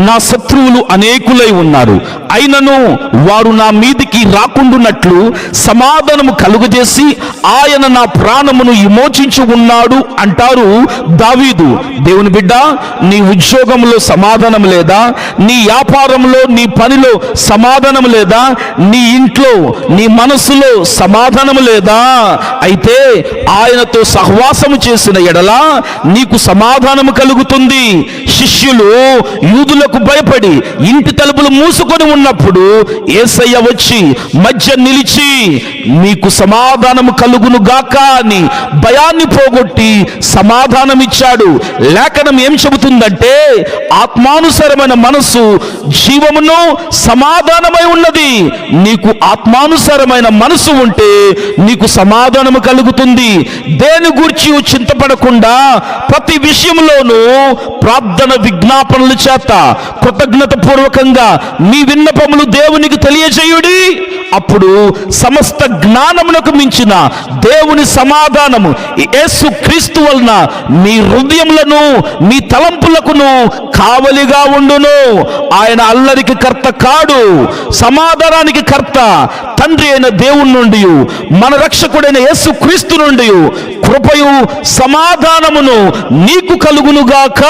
నా శత్రువులు అనేకులై ఉన్నారు, అయినను వారు నా మీదికి రాకుండునట్లు సమాధానము కలుగజేసి ఆయన నా ప్రాణమును విమోచించి ఉన్నాడు అంటారు దావీదు. దేవుని బిడ్డ, నీ ఉద్యోగంలో సమాధానం లేదా? నీ వ్యాపారంలో, నీ పనిలో సమాధానం లేదా? నీ ఇంట్లో, నీ మనసులో సమాధానం లేదా? అయితే ఆయనతో సహవాసము చేసిన ఎడల నీకు సమాధానము కలుగుతుంది. శిష్యులు యూదులకు భయపడి ఇంటి తలుపులు మూసుకొని ఉన్నప్పుడు యేసయ్య వచ్చి మధ్య నిలిచి మీకు సమాధానము కలుగును గాక అని భయాన్ని పోగొట్టి సమాధానం ఇచ్చాడు. లేఖనం ఏం చెబుతుందంటే, ఆత్మానుసారమైన మనసు జీవమును సమాధానమై ఉన్నది. నీకు ఆత్మానుసారమైన మనసు ఉంటే నీకు సమాధానము కలుగుతుంది. దేని గురించి చింతపడకుండా ప్రతి విషయంలోనూ ప్రార్థన విజ్ఞాపనల చేత కృతజ్ఞత పూర్వకంగా మీ విన్నపములు దేవునికి తెలియజేయుడి. అప్పుడు సమస్త జ్ఞానమునకు మించిన దేవుని సమాధానము యేసు క్రీస్తు వలన మీ హృదయములను, మీ తలంపులకును కావలిగా ఉండును. ఆయన అల్లరికి కర్త కాడు, సమాధానానికి కర్త. తండ్రి అయిన దేవుని నుండి, మన రక్షకుడైన యేసు క్రీస్తు నుండి కృపయు సమాధానమును నీకు కలుగునుగాక.